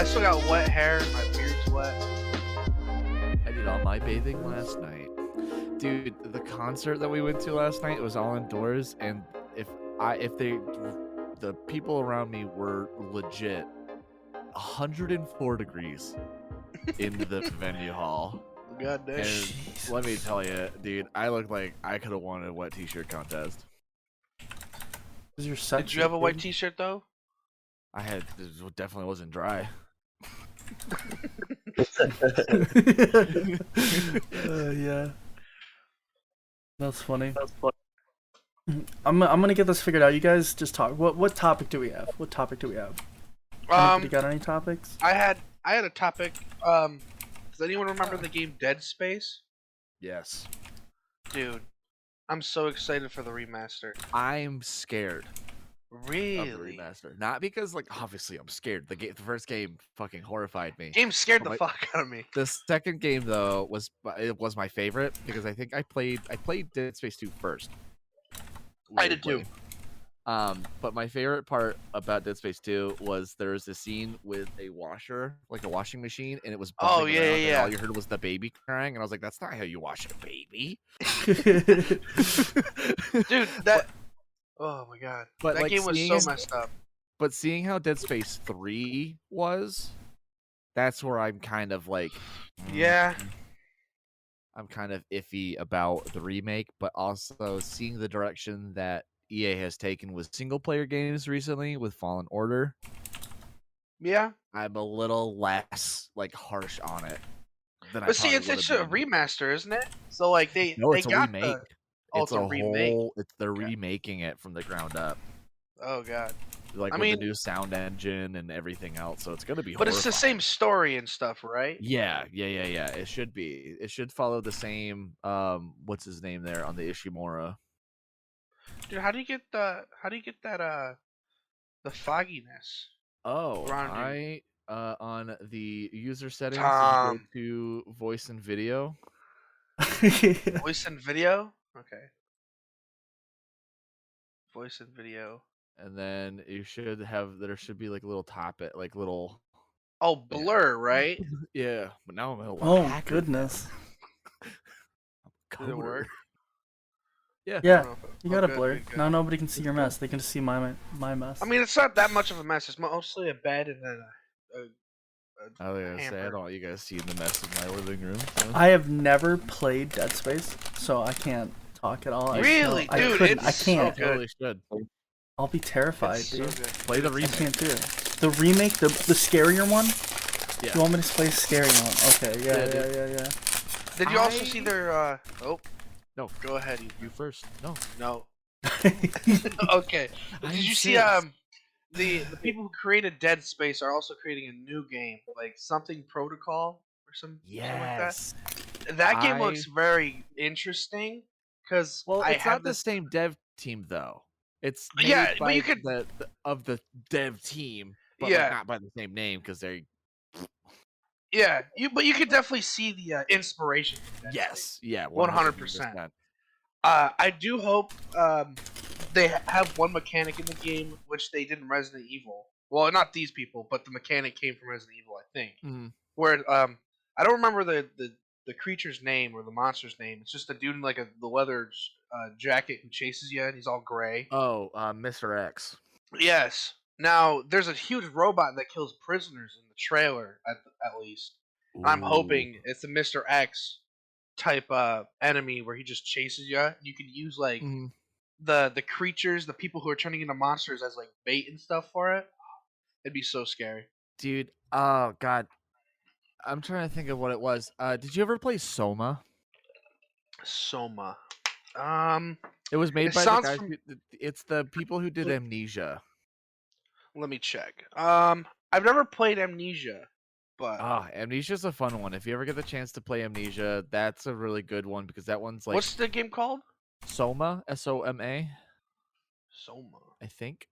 I still got wet hair and my beard's wet. I did all my bathing last night. Dude, the concert that we went to last night was all indoors, and if the people around me were legit 104 degrees in the venue hall. God damn. And let me tell you, dude, I looked like I could have won a wet t-shirt contest. You're sexy, Did you have a white dude. t-shirt though? I had, it definitely wasn't dry. Yeah. That's funny. I'm gonna get this figured out. You guys just talk. What topic do we have? What topic do we have? You got any topics? I had a topic. Does anyone remember the game Dead Space? Yes. Dude, I'm so excited for the remaster. I'm scared Really? of the remaster. Not because, like, obviously I'm scared. The first game fucking horrified me. Game scared the But fuck out of me. The second game though was my favorite because I think I played Dead Space 2 first. I did too. But my favorite part about Dead Space 2 was there was a scene with a washer, like a washing machine, and it was bumping around, and all you heard was the baby crying, and I was like, that's not how you wash a baby. Dude, that oh my god. But that like, game was so messed up. But seeing how Dead Space 3 was, that's where I'm kind of like, Yeah. I'm kind of iffy about the remake, but also seeing the direction that EA has taken with single player games recently with Fallen Order. Yeah. I'm a little less like harsh on it. But see, it's a remaster, isn't it? So like they it's got a remake. the It's a remake. they're remaking it from the ground up. Oh god. Like with the new sound engine and everything else, so it's gonna be. But it's the same story and stuff, right? Yeah. It should be. It should follow the same. What's his name there on the Ishimura? Dude, how do you get that? The fogginess? Oh, around you? On the user settings, Tom. you go to voice and video. Voice and video. Okay. Voice and video. And then you should have there should be like a little like little. Oh, blur, right? Yeah, but now I'm a Oh hacker. goodness. Did it work? Yeah. Yeah, you got a good, blur. good. Now nobody can see your mess. They can just see my mess. I mean, it's not that much of a mess. It's mostly a bed and then I was gonna say I hamper. don't want you guys seeing the mess of my living room. So. I have never played Dead Space, so I can't talk at all. Really, I dude? couldn't. It's I can't. so Totally should. I'll be terrified, It's so dude. good. Play the I remake. can't do it. The remake, the scarier one. Yeah. You want me to play scary one? Okay, yeah. Did you also see their? Oh, No, go ahead. you first. No. No. Okay. Did you see? The people who created Dead Space are also creating a new game, like something Protocol or something like that. Yes. That game looks very interesting because Well, I it's have not the same dev team though. It's Yeah, made but by you could- the dev team, but Yeah. like not by the same name because they're Yeah, but you could definitely see the inspiration. From Dead Space. yeah 100%. I do hope they have one mechanic in the game which they did in Resident Evil. Well, not these people, but the mechanic came from Resident Evil, I think. Mhm. Where I don't remember the creature's name or the monster's name. It's just a dude in like the leather jacket who chases you, and he's all gray. Oh, Mr. X. Yes. Now there's a huge robot that kills prisoners in the trailer, at least. I'm hoping it's a Mr. X type enemy where he just chases you. You can use like Mhm. the creatures, the people who are turning into monsters as like bait and stuff for it. It'd be so scary. Dude. Oh God. I'm trying to think of what it was. Did you ever play Soma? Soma. It was made It by the sounds guys. from- It's the people who did Amnesia. Let me check. I've never played Amnesia, but Amnesia's a fun one. If you ever get the chance to play Amnesia, that's a really good one because that one's like what's the game called? Soma, Soma, Soma. I think.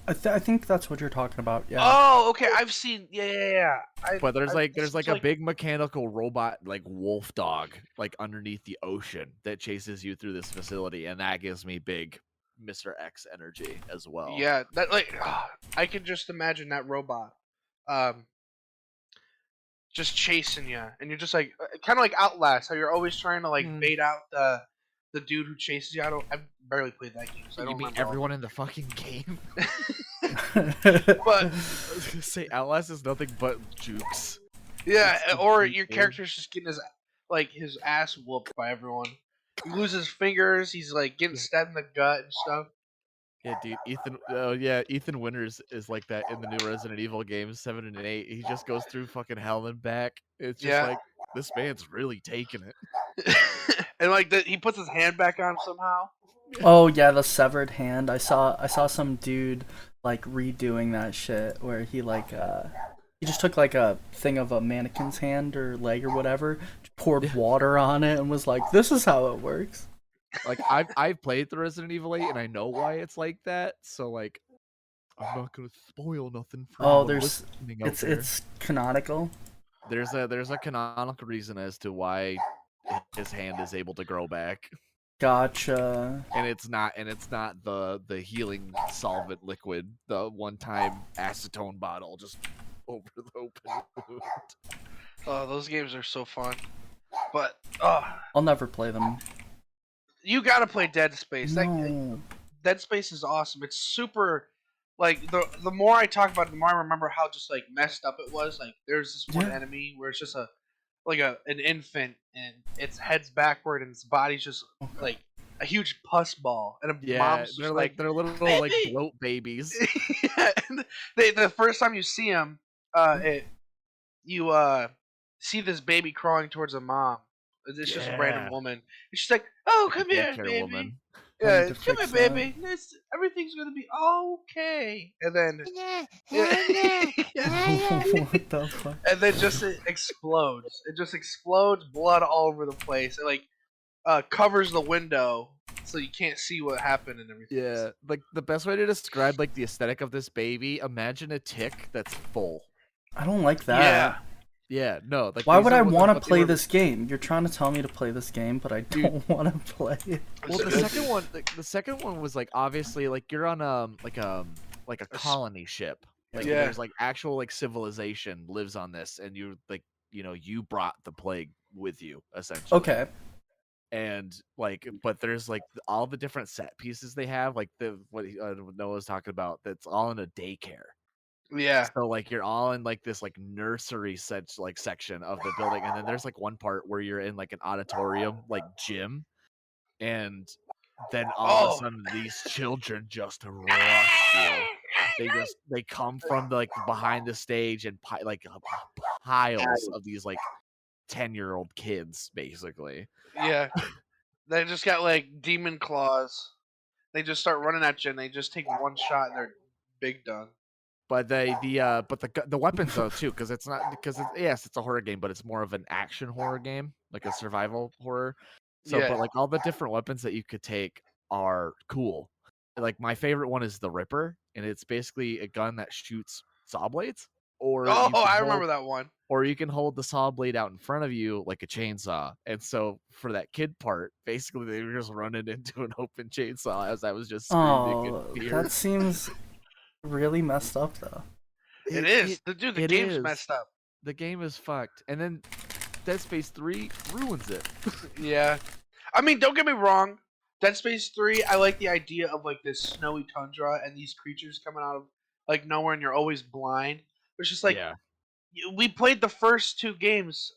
I think that's what you're talking about. Yeah. Oh, okay. I've seen. Yeah. But there's like it's a big mechanical robot like wolf dog like underneath the ocean that chases you through this facility, and that gives me big Mr. X energy as well. Yeah, that like I can just imagine that robot, um, just chasing you, and you're just like kind of like Outlast, how you're always trying to like Mm. bait out the dude who chases you. I've barely played that game, so I You don't mean remember. everyone in the fucking game? But I was gonna say Outlast is nothing but jukes. yeah, It's the or juke your game. character's just getting his ass whooped by everyone. He loses fingers. He's like getting stabbed in the gut and stuff. Yeah, dude, Ethan. Oh yeah, Ethan Winters is like that in the new Resident Evil games 7 and 8. He just goes through fucking hell and back. It's just Yeah, like this man's really taking it. and like he puts his hand back on somehow. Oh yeah, the severed hand. I saw some dude like redoing that shit where he just took like a thing of a mannequin's hand or leg or whatever, poured water on it and was like, "This is how it works." Like I've played the Resident Evil 8 and I know why it's like that. So like, I'm not gonna spoil nothing for Oh, anyone listening out there. it's canonical. There's a canonical reason as to why his hand is able to grow back. Gotcha. And it's not the healing solvent liquid, the one-time acetone bottle just over the open wound. Oh, those games are so fun. But I'll never play them. you gotta play Dead Space. No. Dead Space is awesome. It's super. Like the more I talk about it, the more I remember how just like messed up it was. Like there's this one Yeah. enemy where it's just an infant and its head's backward and its body's just like a huge pus ball and a Yeah, mom's they're just like they're little like "Baby!" bloat babies. Yeah, and the first time you see them, you see this baby crawling towards a mom. It's just a random Yeah. woman. And she's like, "Oh, come here, Daycare baby. woman. I Yeah, need to come here, fix that. baby. Everything's gonna be okay." And then, What the fuck? and then just it explodes. It just explodes, blood all over the place. It like covers the window so you can't see what happened and everything. Yeah, like the best way to describe like the aesthetic of this baby, imagine a tick that's full. I don't like that. Yeah. Yeah, no. Like Why these would are I what want to what they play were- this game? You're trying to tell me to play this game, but I don't want to play it. Well, the It's- second one was like obviously like you're on like a colony ship. Like Yeah. there's like actual like civilization lives on this, and you like you brought the plague with you essentially. Okay. And like, but there's like all the different set pieces they have, like what Noah was talking about. That's all in a daycare. Yeah. So like you're all in like this like nursery section of the building, and then there's like one part where you're in like an auditorium like gym, and then all of a sudden these children just rush you. They come from like behind the stage and piles of these like 10-year-old kids basically. Yeah. They just got like demon claws. They just start running at you and they just take one shot and they're big done. But the weapons though too, because it's not yes, it's a horror game, but it's more of an action horror game, like a survival horror. So, Yeah. but like all the different weapons that you could take are cool. Like my favorite one is the Ripper, and it's basically a gun that shoots saw blades. Or you Oh, can I hold- remember that one. Or you can hold the saw blade out in front of you like a chainsaw. And so for that kid part, basically they were just running into an open chainsaw as I was just screaming Oh, in fear. that seems really messed up, though. It is. The game's is. messed up. The game is fucked. And then Dead Space 3 ruins it. Yeah. I mean, don't get me wrong. Dead Space 3, I like the idea of like this snowy tundra and these creatures coming out of like nowhere and you're always blind. It's just like yeah. we played the first two games.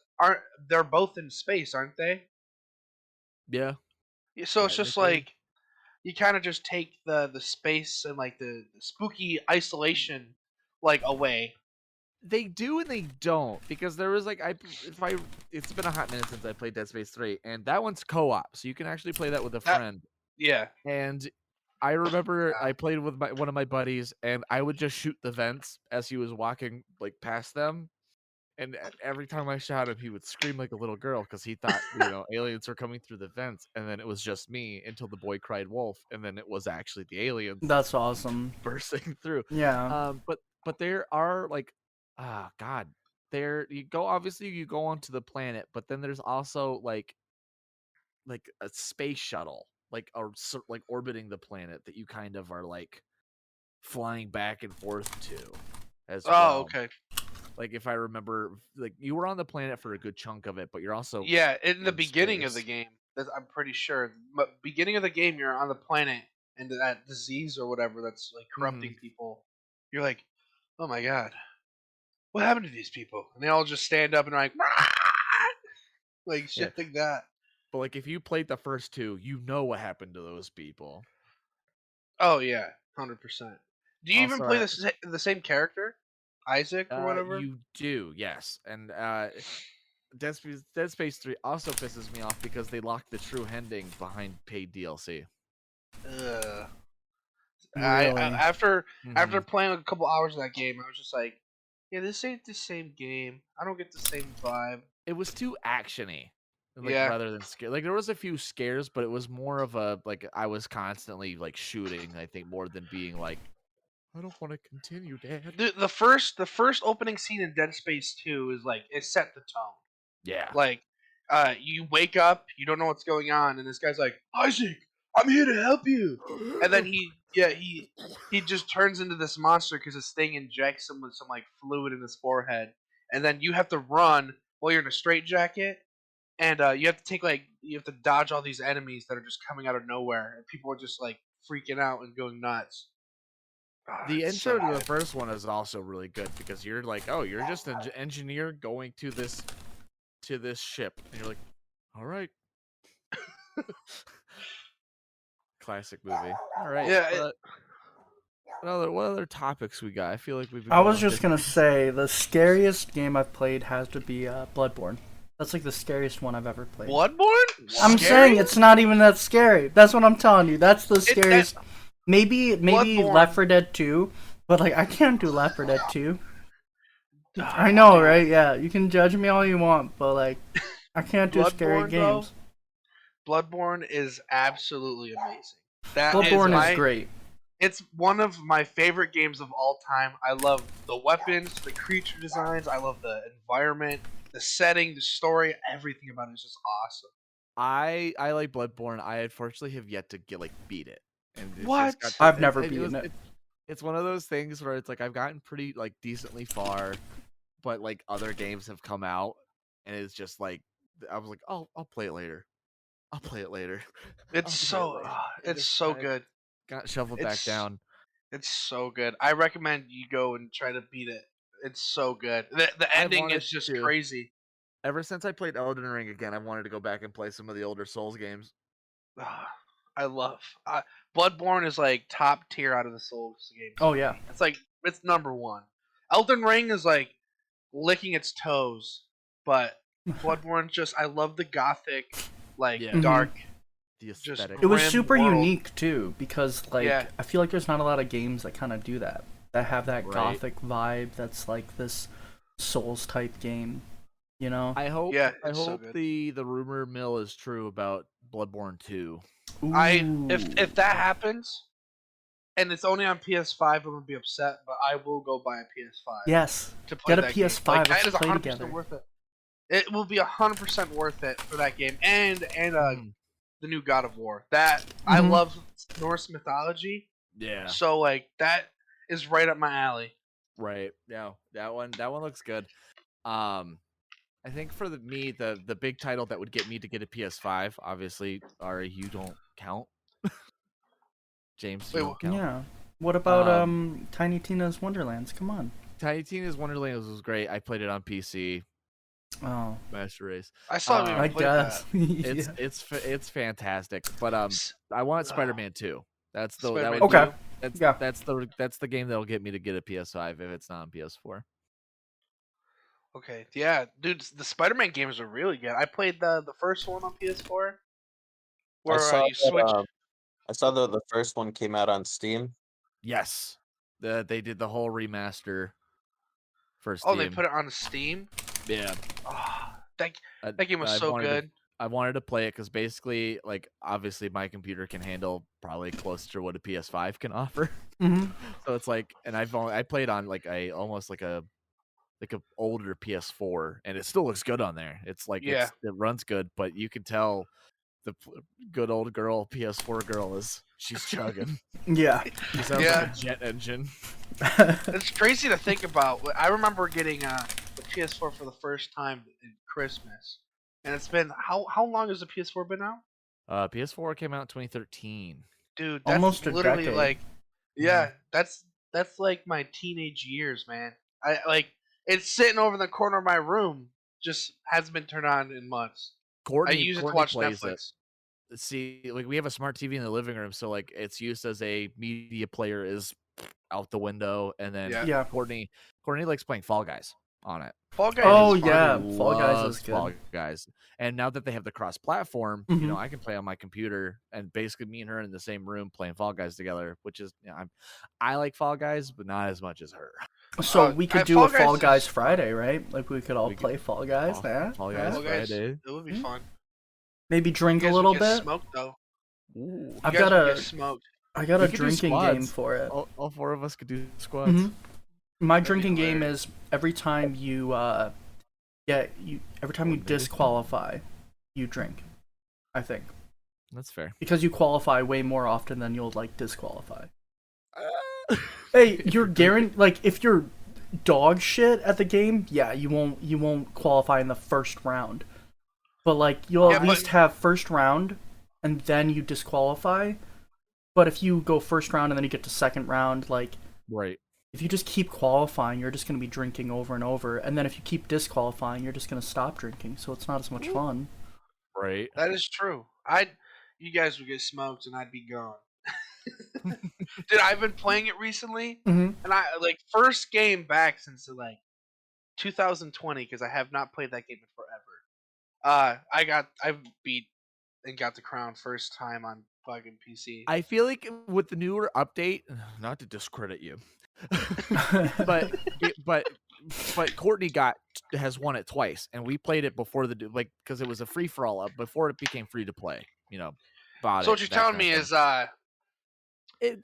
They're both in space, aren't they? Yeah. So it's just Technically. like you kind of just take the space and like the spooky isolation like away. They do and they don't, because there was like it's been a hot minute since I played Dead Space 3, and that one's co-op, so you can actually play that with a friend. Yeah. And I remember I played with one of my buddies, and I would just shoot the vents as he was walking like past them. And every time I shot him, he would scream like a little girl because he thought, aliens were coming through the vents. And then it was just me until the boy cried wolf, and then it was actually the aliens That's awesome. bursting through. Yeah. But there are like, God, you go onto the planet, but then there's also like a space shuttle like like orbiting the planet that you kind of are like flying back and forth to as Oh, well. okay. Like if I remember, like you were on the planet for a good chunk of it, but you're also Yeah, in the in beginning of the space. game, I'm pretty sure. But beginning of the game, you're on the planet, and that disease or whatever that's like corrupting people. You're like, oh my god, what happened to these people? And they all just stand up and are like, like Yeah. shit like that. But like if you played the first two, you know what happened to those people. Oh yeah, 100%. Do you even Also, play the same character, Isaac or whatever? you do, yes, and Dead Space 3 also pisses me off because they locked the true ending behind paid DLC. Ugh. Really? After Mhm. playing a couple hours of that game, I was just like, yeah, this ain't the same game. I don't get the same vibe. It was too actiony, like Yeah. rather than scare. Like there was a few scares, but it was more of a like I was constantly like shooting. I think more than being like, I don't want to continue, Dad. The first opening scene in Dead Space 2 is like it set the tone. Yeah. Like, you wake up, you don't know what's going on, and this guy's like, Isaac, I'm here to help you. And then he just turns into this monster because this thing injects him with some like fluid in his forehead, and then you have to run while you're in a straitjacket, and you have to you have to dodge all these enemies that are just coming out of nowhere, and people are just like freaking out and going nuts. The It's so intro to the good. first one is also really good because you're like, oh, you're just an engineer going to this ship, and you're like, all right, classic movie. All right, Yeah, what other topics we got? I feel like we've been I going was on just gonna say the scariest game I've played has to be Bloodborne. That's like the scariest one I've ever played. Bloodborne. I'm Scary? saying it's not even that scary. That's what I'm telling you. That's the That scariest. Maybe Bloodborne. Left 4 Dead 2, but like I can't do Left 4 Dead 2. I Oh, know, dude. right? Yeah, you can judge me all you want, but like I can't do scary Bloodborne though. games. Bloodborne is absolutely amazing. That is Bloodborne is my. great. It's one of my favorite games of all time. I love the weapons, the creature designs. I love the environment, the setting, the story. Everything about it is just awesome. I like Bloodborne. I unfortunately have yet to beat it, and it's What? just got I've never beaten it. it's one of those things where it's like I've gotten pretty like decently far, but like other games have come out, and it's just like I was like, oh, I'll play it later. I'll play it later. It's I'll play it so. later. And It's just so kind of good. got shoveled back It's down. it's so good. I recommend you go and try to beat it. It's so good. The I ending wanted is just to. crazy. Ever since I played Elden Ring again, I wanted to go back and play some of the older Souls games. Ah, I love Bloodborne is like top tier out of the Souls games Oh for yeah. me. It's like it's number one. Elden Ring is like licking its toes, but Bloodborne just I love the gothic, like Yeah. Mhm. dark, The just aesthetic. It was grim super world. unique too, because like Yeah. I feel like there's not a lot of games that kind of do that. That have that Right. gothic vibe. That's like this Souls type game. You know. I hope Yeah, it's so good. the rumor mill is true about Bloodborne 2. If that happens and it's only on PS5, I'm gonna be upset, but I will go buy a PS5 Yes. to play Get a that game. PS5. Like that Let's is play 100% together. worth it. It will be 100% worth it for that game and the new God of War. That I Mhm. love Norse mythology, Yeah. so like that is right up my alley. Right. Yeah. That one looks good. I think for the big title that would get me to get a PS5, obviously, Ari, you don't count. James, you Wait, don't count. Yeah. What about Tiny Tina's Wonderlands? Come on. Tiny Tina's Wonderlands was great. I played it on PC. Oh, Master Race. I still haven't I even played guess. that. It's fantastic. But I want Spider-Man 2. That's the that Spider-Man would, 2? Okay. that's Yeah. that's the game that'll get me to get a PS5 if it's not on PS4. Okay, yeah, dude, the Spider-Man games are really good. I played the first one on PS4, I where saw you switch. that the first one came out on Steam. Yes. They did the whole remaster for Oh, they Steam. put it on Steam. Yeah. Oh, that game was I so wanted to- good. I wanted to play it because basically, like, obviously my computer can handle probably close to what a PS5 can offer. hmm So it's like, and I played on like almost like a older PS4, and it still looks good on there. It's like Yeah. it runs good, but you can tell good old girl PS4 girl she's chugging. Yeah. She sounds Yeah. like a jet engine. It's crazy to think about. I remember getting the PS4 for the first time in Christmas, and it's been how long has the PS4 been out? PS4 came out in 2013. Dude, that's Almost a literally decade. like, yeah, that's like my teenage years, man. I like it's sitting over in the corner of my room, just hasn't been turned on in months. I use it to watch plays Netflix. it. See, like we have a smart TV in the living room, so like it's used as a media player is out the window, and then Yeah. Courtney likes playing Fall Guys on it. Fall Guys Oh is fun. yeah, Courtney Fall Guys is loves Fall good. Guys, and now that they have the cross-platform, Mhm. I can play on my computer, and basically me and her in the same room playing Fall Guys together, which is I like Fall Guys, but not as much as her. So we could do Fall a Fall Guys Guys is Friday, right? Like we could all We could- play Fall Guys. Fall Guys Fall Guys, Friday. it would be fun. Maybe drink You a guys little would get bit. smoked though. Ooh. I've You guys got would a get smoked. I got We a could do drinking game squads. for it. All four of us could do squads. Mhm. My That'd be drinking game hilarious. is every time you every time you Coordinated. disqualify, you drink. I think That's fair. because you qualify way more often than you'll like disqualify. Uh, Hey, you're guaranteed. Like if you're dog shit at the game, yeah, you won't qualify in the first round. But like you'll Yeah, at least have first round, and then you disqualify. But if you go first round and then you get to second round, like right. if you just keep qualifying, you're just gonna be drinking over and over. And then if you keep disqualifying, you're just gonna stop drinking. So it's not as much fun. Right. That is true. You guys would get smoked and I'd be gone. Dude, I've been playing it recently, Mm-hmm. and I like first game back since like 2020 because I have not played that game in forever. I beat and got the crown first time on fucking PC. I feel like with the newer update, not to discredit you, but Courtney has won it twice, and we played it before because it was a free for all up before it became free to play. Bought So it, what you're that telling kind me of is thing. It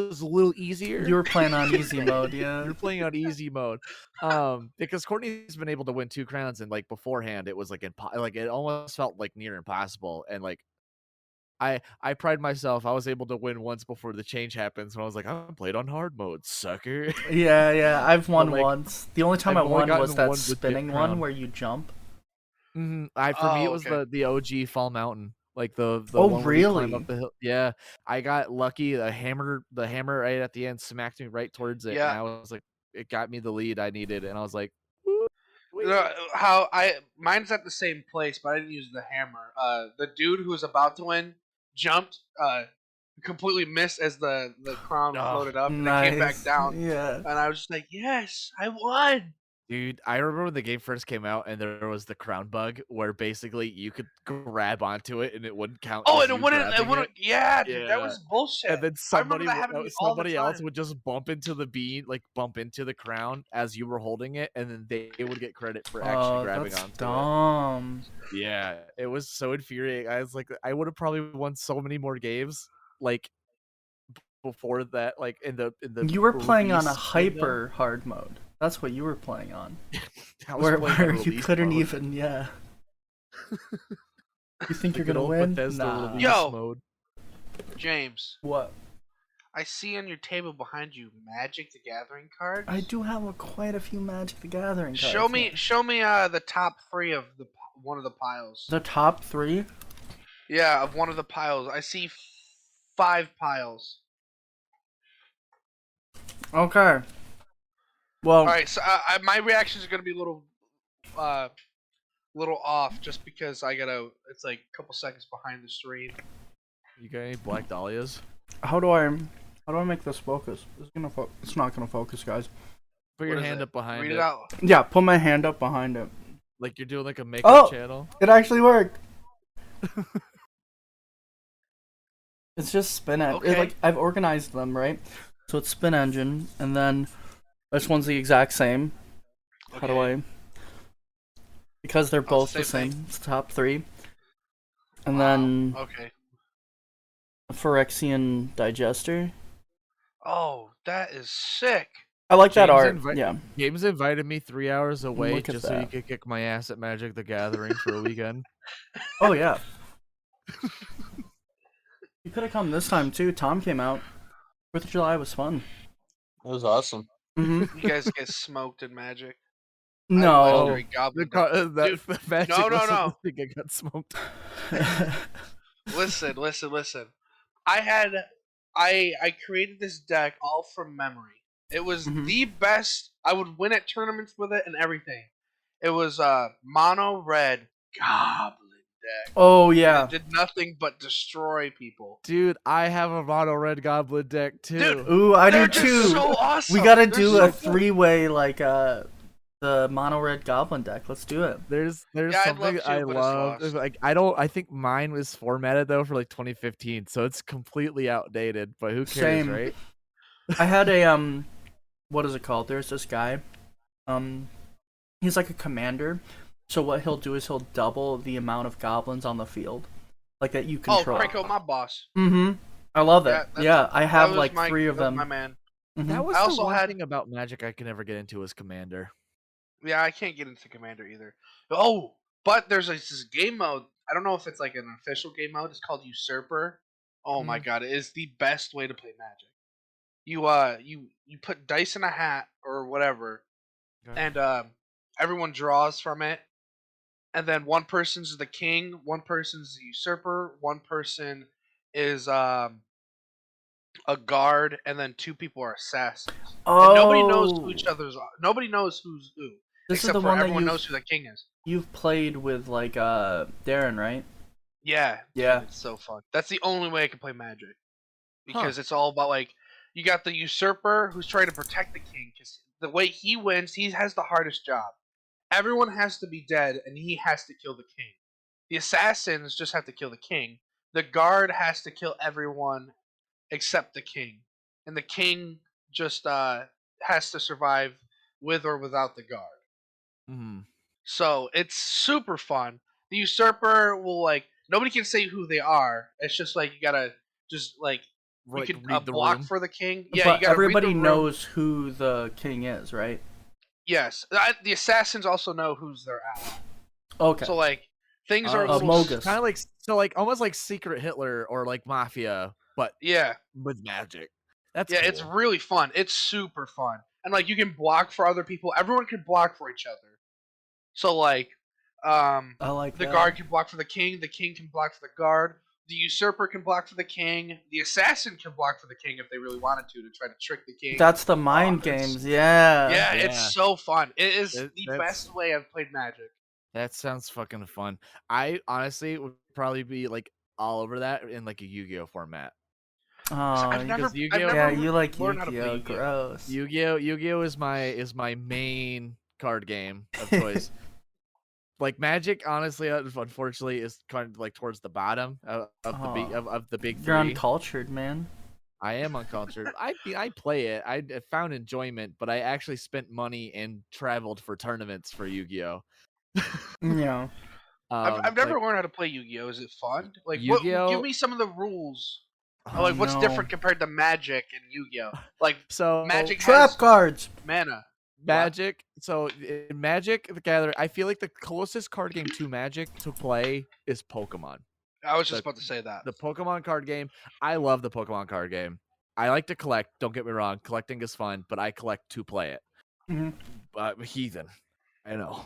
was a little easier. You were playing on easy mode, yeah. You're playing on easy mode, because Courtney's been able to win 2 crowns, and like beforehand, it was like it almost felt like near impossible, and like I pride myself. I was able to win once before the change happened, so I was like, I played on hard mode, sucker. Yeah, I've won like, once. The only time I've I only won was gotten that one legit spinning one crown. where you jump. For me, Oh, it was okay. the OG Fall Mountain, like the Oh, one where you climb really? up the hill. Yeah, I got lucky. The hammer right at the end smacked me right towards it, Yeah. and I was like, it got me the lead I needed, and I was like, woo, Mine's at the same place, but I didn't use the hammer. The dude who was about to win jumped, completely missed as the crown Oh, floated up and Nice. it came back down. Yeah. And I was just like, yes, I won. dude, I remember when the game first came out, and there was the crown bug where basically you could grab onto it and it wouldn't count. Oh, as and it you wouldn't. grabbing it. Yeah, dude, that Yeah. was bullshit. And then I remember that happened to me all the somebody else time. would just bump into the bean, like bump into the crown as you were holding it, and then they would get credit for actually grabbing that's onto dumb. it. Yeah, it was so infuriating. I was like, I would have probably won so many more games, like before that, like in the You were playing on a release window. hyper hard mode. That's what you were playing on. I was Where playing on you release couldn't mode. even, yeah. You think The you're good gonna old win? Bethesda Nah. release Yo. mode. James, What? I see on your table behind you Magic the Gathering cards. I do have quite a few Magic the Gathering cards. Show me man. the top 3 of one of the piles. The top 3? Yeah, of one of the piles. I see 5 piles. Okay. Well, All right, so my reactions are gonna be a little off, just because it's like a couple seconds behind the stream. You got any Black Dahlias? how do I make this focus? It's not gonna focus, guys. Put What your is hand it? up behind Read it, it out. Yeah, put my hand up behind it. like you're doing like a makeup channel. It actually worked. It's just spin engine. Okay. Like I've organized them, right? So it's spin engine, and then this one's the exact same. How do I? Because they're both the same same. It's top 3. And Wow, then okay. Phyrexian digester. Oh, that is sick. I like that James art. Yeah. James invited me 3 hours away Look at just so he that. could kick my ass at Magic the Gathering for a weekend. Oh yeah. You could have come this time too. Tom came out. 4th of July was fun. It was awesome. Hmm You guys get smoked in Magic. No. Legendary Goblin deck. Dude, Magic no. the thing I got smoked. Listen. I created this deck all from memory. It was the best. I would win at tournaments with it and everything. It was mono red Goblin deck. Oh yeah. It did nothing but destroy people. Dude, I have a mono red goblin deck too. Dude, Ooh, I do they're too. just so awesome. We gotta They're do so a fun. 3-way like the mono red goblin deck. Let's do it. There's Yeah, I'd love something to, I but it's love. lost. Like I think mine was formatted though for like 2015, so it's completely outdated. But who cares, Same. right? I had a what is it called? There's this guy. He's like a commander. So what he'll do is he'll double the amount of goblins on the field, like that you Oh, control. Franco, my boss. I love it. Yeah, Yeah, I have That was like my, 3 of that was them. My man. That was I the also one had- thing about Magic I could never get into was Commander. Yeah, I can't get into Commander either. Oh, but there's this game mode. I don't know if it's like an official game mode. It's called Usurper. Oh my god, it is the best way to play Magic. You put dice in a hat or whatever, Okay. and everyone draws from it, and then one person's the king, one person's the usurper, one person is a guard, and then 2 people are assassons. Oh, And nobody knows who each other's are. Nobody knows who's who. This is except the for one that everyone knows who the king is. you've played with like Darren, right? Yeah. Yeah. Dude, it's so fun. That's the only way I can play Magic. Because it's all about like you got the usurper who's trying to protect the king, because the way he wins, he has the hardest job. Everyone has to be dead and he has to kill the king. The assassins just have to kill the king. The guard has to kill everyone except the king. And the king just has to survive with or without the guard. Mm-hmm. So it's super fun. The usurper will like nobody can say who they are. It's just like you gotta just like you can read the block room. for the king. Yeah, But you gotta everybody read the room. knows who the king is, right? Yes, the assassins also know who's their ally. Okay. So like things are a little Mogus. Kind of like almost like Secret Hitler or like Mafia, but Yeah, with magic. That's yeah, cool. it's really fun. It's super fun, and like you can block for other people. Everyone can block for each other. So like, I like the that. guard can block for the king can block for the guard. The usurper can block for the king. The assassin can block for the king if they really wanted to try to trick the king. That's the mind it's- games, yeah. Yeah, Yeah. it's so fun. It is the that's- best way I've played Magic. That sounds fucking fun. I honestly would probably be like all over that in like a Yu-Gi-Oh format. Oh, I've never, because Yu-Gi-Oh- I've yeah, never you like learned how to play Yu-Gi-Oh, Yu-Gi-Oh. gross. Yu-Gi-Oh is my main card game of choice. Like Magic, honestly, unfortunately, is kind of like towards the bottom of the big You're 3. uncultured, man. I am uncultured. I play it. I found enjoyment, but I actually spent money and traveled for tournaments for Yu-Gi-Oh. Yeah. I've never like, learned how to play Yu-Gi-Oh. Is it fun? Like, Yu-Gi-Oh- give me some of the rules. Oh, Like, what's no. different compared to Magic and Yu-Gi-Oh? Like, so Magic Trap has cards. mana. Magic. So in Magic the Gathering, I feel like the closest card game to Magic to play is Pokemon. I was just The- about to say that. The Pokemon card game. I love the Pokemon card game. I like to collect. Don't get me wrong. Collecting is fun, but I collect to play it. Mhm. Heathen. I know.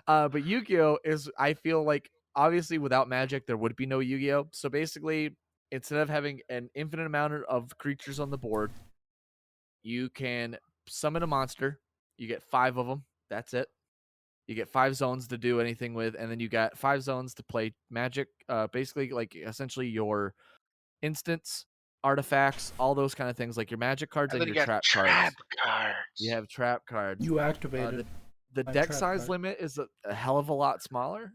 But Yu-Gi-Oh is, I feel like, obviously without Magic there would be no Yu-Gi-Oh. So basically, instead of having an infinite amount of creatures on the board, you can summon a monster. You get 5 of them. That's it. You get 5 zones to do anything with, and then you got 5 zones to play Magic. Basically, like essentially your instants, artifacts, all those kind of things, like your Magic cards And and then your you got trap cards. cards. You have trap cards. You activated. The my deck trap size card. limit is a hell of a lot smaller.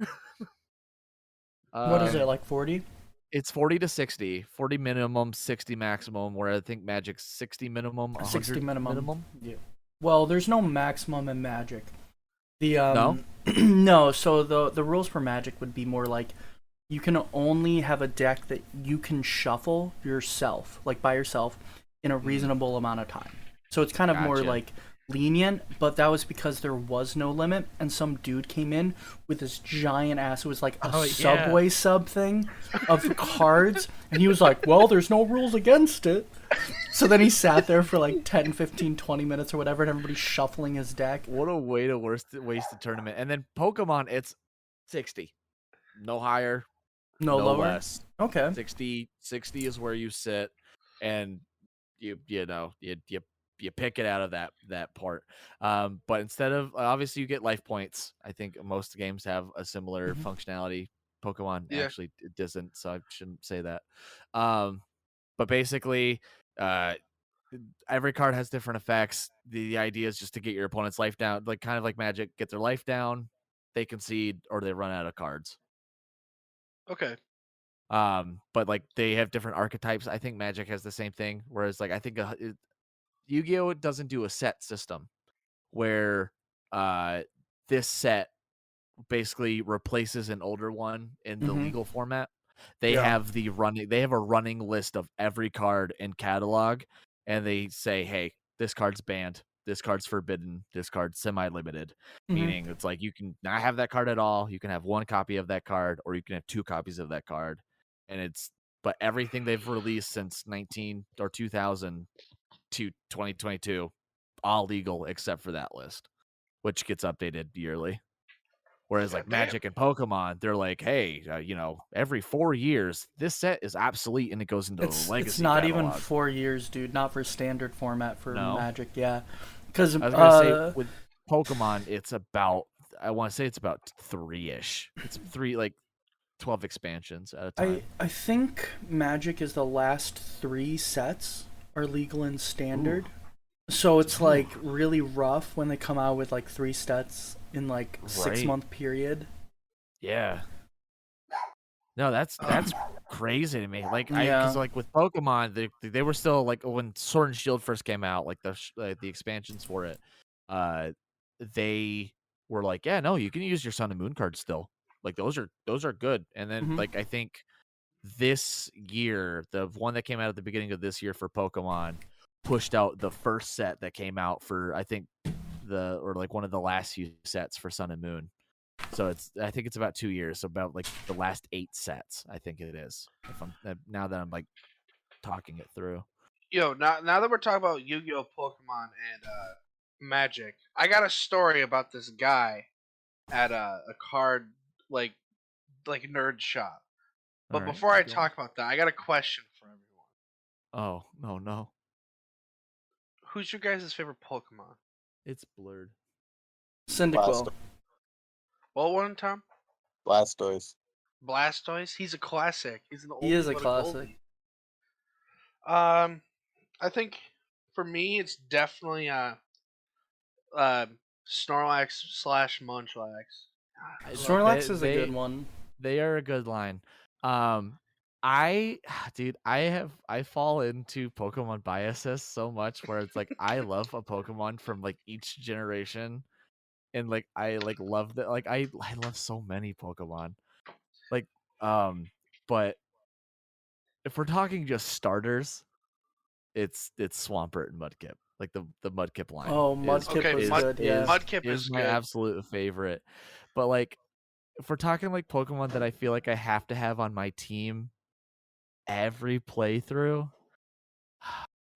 What is Um, it, like 40? It's 40 to 60, 40 minimum, 60 maximum. Where I think Magic's 60 minimum, 60 100 minimum. Yeah. Well, there's no maximum in Magic. The No? no, so the rules for Magic would be more like you can only have a deck that you can shuffle yourself, like by yourself, in a reasonable amount of time. So it's kind of more Gotcha. like lenient, but that was because there was no limit, and some dude came in with this giant ass. It was like a Subway sub thing of cards, and he was like, well, there's no rules against it. So then he sat there for like 10, 15, 20 minutes or whatever, and everybody's shuffling his deck. What a way to waste the tournament. And then Pokemon, it's 60. No higher, No lower? less. Okay. 60 is where you sit, and you pick it out of that part. But instead of obviously you get life points. I think most games have a similar functionality. Pokemon actually it doesn't, so I shouldn't say that. But basically, every card has different effects. The idea is just to get your opponent's life down, like kind of like Magic. Get their life down, they concede or they run out of cards. Okay. But like they have different archetypes. I think Magic has the same thing. Whereas like I think Yu-Gi-Oh doesn't do a set system where this set basically replaces an older one in the legal format. They have a running list of every card in catalog, and they say, hey, this card's banned, this card's forbidden, this card's semi-limited. Meaning it's like you can not have that card at all, you can have one copy of that card, or you can have 2 copies of that card. And but everything they've released since 2000 to 2022, all legal except for that list, which gets updated yearly. Whereas like Magic and Pokemon, they're like, hey, every 4 years, this set is obsolete and it goes into legacy. It's not catalog. even 4 years, dude. Not for standard format for Magic. Yeah, because I was gonna say with Pokemon, it's about 3-ish. It's 12 expansions at a time. I think Magic is the last 3 sets are legal in standard. Ooh. So it's like really rough when they come out with like 3 sets in like 6-month period. Yeah. No, that's crazy to me. Like because like with Pokemon, they were still like when Sword and Shield first came out, like the expansions for it, they were like, yeah, no, you can use your Sun and Moon cards still. Like those are good. And then like I think this year, the one that came out at the beginning of this year for Pokemon pushed out the first set that came out for I think one of the last few sets for Sun and Moon. So I think it's about 2 years, so about like the last 8 sets, I think it is. Now that I'm like talking it through. Yo, now that we're talking about Yu-Gi-Oh, Pokemon, and Magic, I got a story about this guy at a card like nerd shop. But before I talk about that, I got a question for everyone. Oh, no. Who's your guys' favorite Pokemon? It's blurred. Cyndaquil. What one, Tom? Blastoise. Blastoise? He's a classic. He's an old. He is a classic. I think for me it's definitely Snorlax / Munchlax. Snorlax is a good one. They are a good line. I fall into Pokemon biases so much where it's like I love a Pokemon from like each generation, and like I like love that. Like I love so many Pokemon. Like but if we're talking just starters, it's Swampert and Mudkip. Like the Mudkip line. Oh, Mudkip is good. Yeah, Mudkip is my good. absolute favorite. But like if we're talking like Pokemon that I feel like I have to have on my team every playthrough,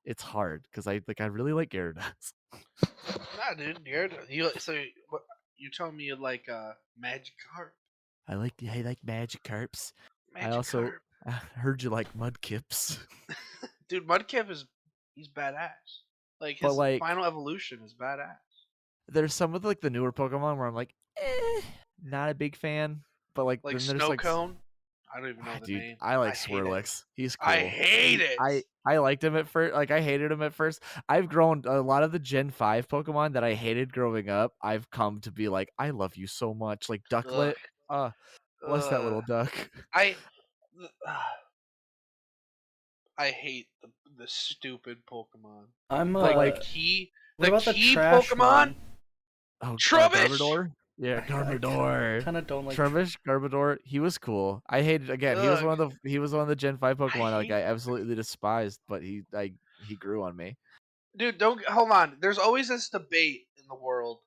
it's hard because I really like Gyarados. Nah, dude, Gyarados. So you telling me you like Magikarp? I like Magikarps. I also heard you like Mudkips. Dude, Mudkip he's badass. Like his final evolution is badass. There's some of like the newer Pokemon where I'm like, not a big fan. But like Snowcone. I don't even know the name. I like Swirlix. He's cool. I hate it. I liked him at first. Like I hated him at first. I've grown a lot of the Gen 5 Pokemon that I hated growing up. I've come to be like, I love you so much. Like Ducklet. Bless that little duck. I hate the stupid Pokemon. I'm like the key Pokemon. One? Oh, Trubbish. Garbodor? Yeah, Garbodor. Kind of don't like Trubbish, Garbodor. He was cool. I hated again. He was one of the Gen 5 Pokemon I absolutely despised, but he grew on me. Dude, don't hold on. There's always this debate in the world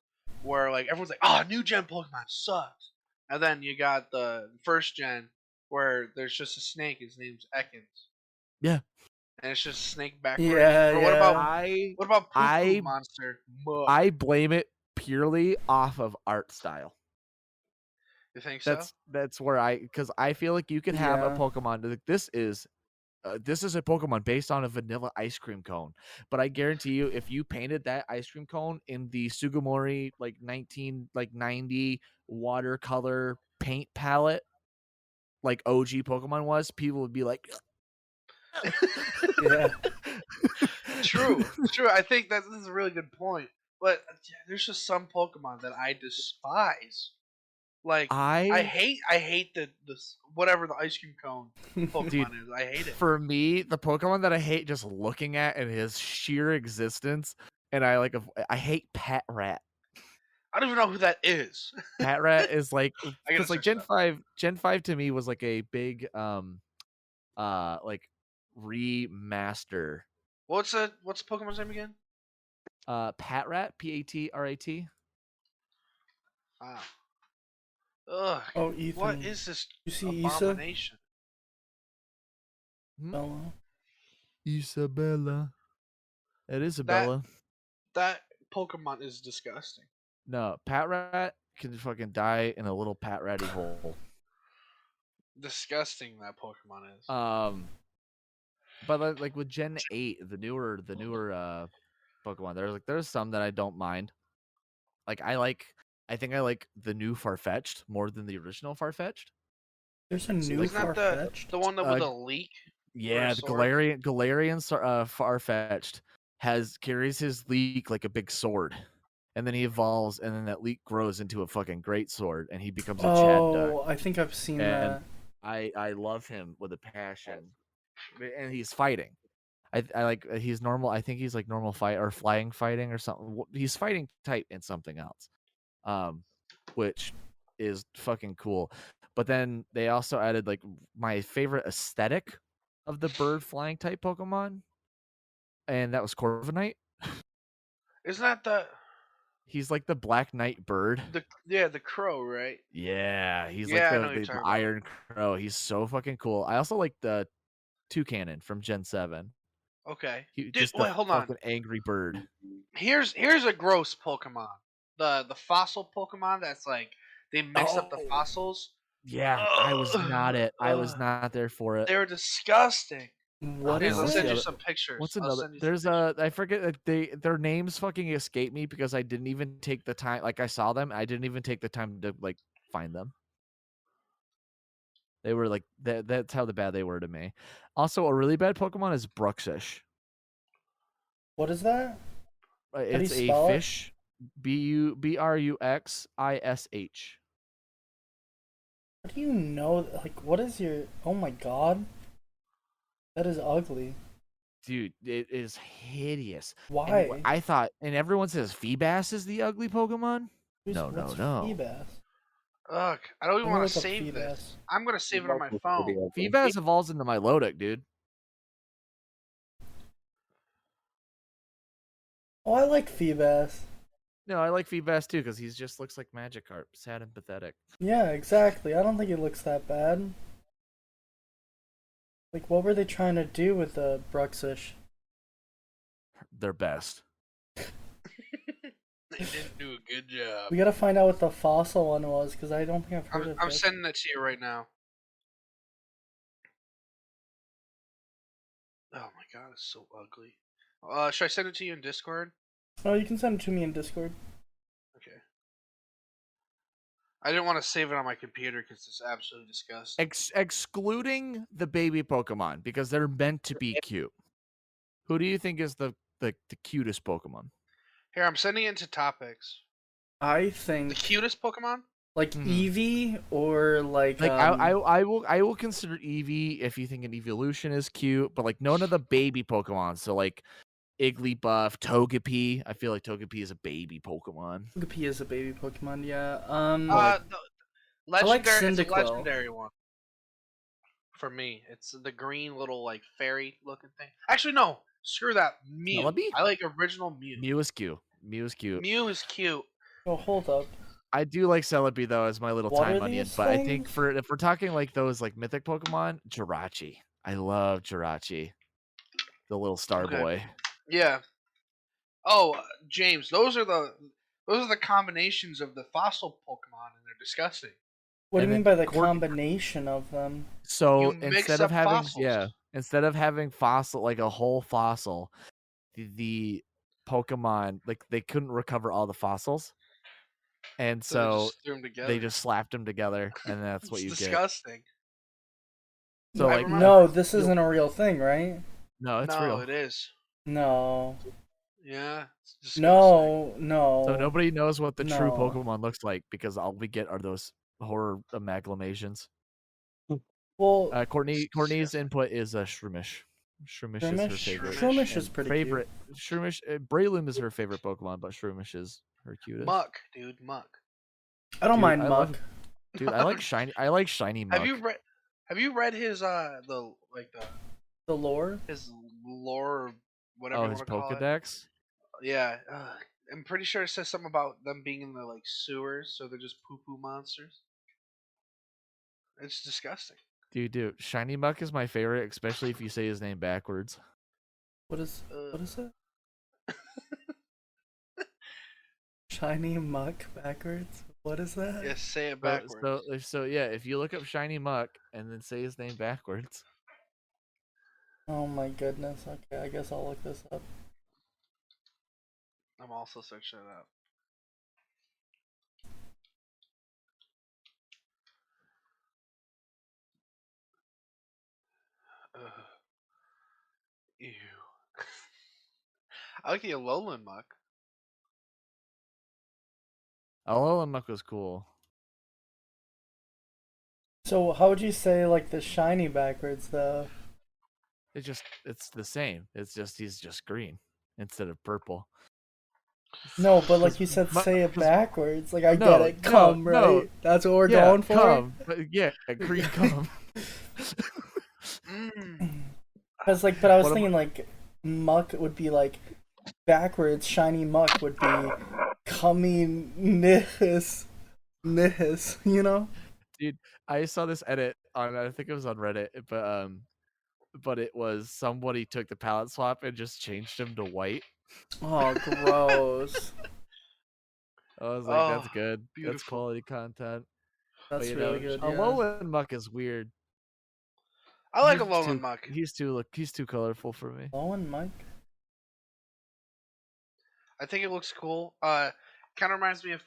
where like everyone's like, "Oh, new gen Pokemon sucks," and then you got the first gen where there's just a snake. His name's Ekans, Yeah. and it's just a snake backwards. Yeah, Or I what about Poo Poo I Monster? Muh. I blame it purely off of art style. You think so? That's where because I feel like you could have a Yeah. Pokemon. This is a Pokemon based on a vanilla ice cream cone, but I guarantee you, if you painted that ice cream cone in the Sugimori 90 watercolor paint palette, like OG Pokemon was, people would be like, Yeah. True. I think this is a really good point. But there's just some Pokemon that I despise. Like I hate the whatever the ice cream cone Pokemon Dude, is. I hate it. For me, the Pokemon that I hate just looking at and his sheer existence, and I hate Pat Rat. I don't even know who that is. Pat Rat is like, I gotta because like search that. Gen 5 to me was like a big like remaster. What's Pokemon's name again? Pat Rat, Patrat. Wow. Ugh. Oh, Ethan. What is this You see Issa? abomination? Bella. Isabella. It is Isabella. That Pokemon is disgusting. No, Pat Rat can fucking die in a little Pat Ratty hole. Disgusting that Pokemon is. But like with Gen 8, the newer Pokemon, there's some that I don't mind. Like I think I like the new Farfetch'd more than the original Farfetch'd. There's a new Isn't that Farfetch'd? the one that with a leak? Yeah, the Galarian Farfetch'd carries his leak like a big sword. And then he evolves, and then that leak grows into a fucking great sword, and he becomes a Chad Duck. Oh, I think I've seen that. I love him with a passion, and he's fighting. I like he's normal. I think he's like normal fight or flying fighting or something. He's fighting type in something else, which is fucking cool. But then they also added like my favorite aesthetic of the bird flying type Pokemon, and that was Corviknight. Isn't that the He's like the Black Knight bird. the crow, right? Yeah, he's Yeah, I know like what you're the talking about. Iron Crow. He's so fucking cool. I also like the Toucanon from Gen 7. Okay. Dude, Just wait, the hold on. fucking angry bird. Here's a gross Pokemon. The fossil Pokemon that's like they mixed up the fossils. Yeah, I was not it. I was not there for it. They were disgusting. What Dude, is I'll it? send you some pictures. What's I'll another? send you There's some I forget their names fucking escape me because I didn't even take the time. Like I saw them, I didn't even take the time to like find them. They were like that's how bad they were to me. Also, a really bad Pokemon is Bruxish. What is that? It's do you a spell it? fish. Bruxish. How do you know? Like, what is your? Oh my god, that is ugly. Dude, it is hideous. Why? And I thought, and everyone says Feebas is the ugly Pokemon. No. Feebas? Ugh, I don't even Let me want to look up save Feebas. this. I'm gonna save it on my phone. Feebas evolves into Milotic, dude. Oh, I like Feebas. No, I like Feebas too because he just looks like Magikarp, sad and pathetic. Yeah, exactly. I don't think it looks that bad. Like, what were they trying to do with the Bruxish? Their best. They didn't do a good job. We gotta find out what the fossil one was, because I don't think I've heard of I'm it. sending it to you right now. Oh my god, it's so ugly. Should I send it to you in Discord? Oh, you can send it to me in Discord. Okay. I didn't want to save it on my computer because it's absolutely disgusting. Excluding the baby Pokemon because they're meant to be cute. Who do you think is the cutest Pokemon? Here, I'm sending it into topics. I think The cutest Pokemon? like Eevee or like I will consider Eevee if you think an evolution is cute, but like none of the baby Pokemon. So like Igglybuff, Togepi. I feel like Togepi is a baby Pokemon. Togepi is a baby Pokemon. Yeah. The legendary, it's a Cyndaquil. legendary one. For me, it's the green little like fairy looking thing. Actually, no. Screw that. Mew. Celebi? I like original Mew. Mew is cute. Mew is cute. Mew is cute. Oh, hold up. I do like Celebi though as my little What time are onion, these but I think things? if we're talking like those like mythic Pokemon, Jirachi. I love Jirachi, the little star Okay. boy. Yeah. Oh, James, those are the combinations of the fossil Pokemon, and they're disgusting. What do And you mean then by the Cork- combination of them? So You mix up fossils. instead of having fossil like a whole fossil, the Pokemon like they couldn't recover all the fossils, and So they so just threw them together. they just slapped them together, and that's what It's you get. disgusting. So I like remember- No, this isn't a real thing, right? no, it's no, real. it is. No. Yeah. It's disgusting. No. So nobody knows what the true No. Pokemon looks like because all we get are those horror amalgamations. Well, Courtney's disgusting. input is Shroomish. Shroomish is her favorite. Shroomish is And pretty favorite. Shroomish. Breloom is her favorite Pokemon, but Shroomish is her cutest. Muck, dude, Muck. cute. I don't Dude, mind I Muck. love- Dude, I like shiny. I like shiny Muck. Have you read his The lore? his lore or whatever Oh, you his want to call it? Pokedex. Yeah. I'm pretty sure it says something about them being in the like sewers, so they're just poo poo monsters. It's disgusting. Dude, shiny Muck is my favorite, especially if you say his name backwards. What is it? Shiny Muck backwards? What is that? Yes, say it backwards. So yeah, if you look up shiny Muck and then say his name backwards. Oh my goodness. Okay, I guess I'll look this up. I'm also searching it up. Ew. I like the Alolan Muck. Alolan Muck was cool. So how would you say like the shiny backwards though? It's the same. It's just he's just green instead of purple. No, but like you said, say it backwards. Like I get it. Come, right? That's what we're going for. Come. Yeah, green come. But I was thinking like Muck would be like backwards. Shiny Muck would be coming nihis, you know? Dude, I saw this edit on I think it was on Reddit, but it was somebody took the palette swap and just changed him to white. Oh, gross. I was like, that's Oh, good. That's beautiful. quality content. That's really good. Yeah. Alolan Muck is weird. I like He's Alolan too- Muck. He's too colorful for me. Owen Mike. I think it looks cool. Kind of reminds me of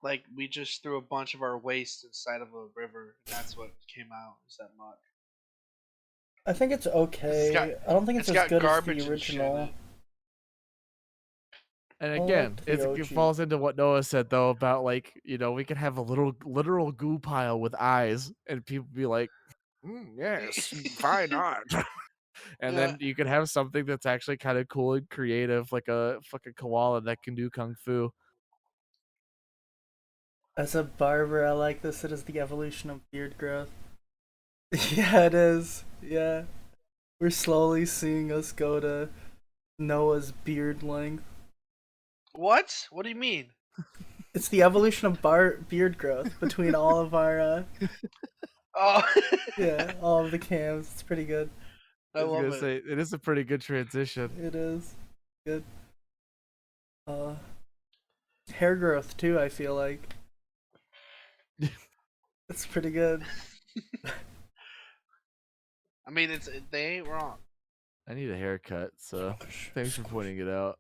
like we just threw a bunch of our waste inside of a river, and that's what came out. Is that Muck? I think it's okay. I don't think it's as got good as garbage the and shit in original. it. And I again, like the it OG. falls into what Noah said though about like we could have a literal goo pile with eyes, and people be like, "Yes, why not?" And Yeah. then you could have something that's actually kind of cool and creative, like a fucking koala that can do kung fu. As a barber, I like this. It is the evolution of beard growth. Yeah, it is. Yeah. We're slowly seeing us go to Noah's beard length. What? What do you mean? It's the evolution of beard growth between all of our, Oh, yeah, all of the cams. It's pretty good. I was love gonna it. say it is a pretty good transition. It is. Good. Hair growth, too, I feel like. It's pretty good. I mean, they ain't wrong. I need a haircut, so thanks for pointing it out.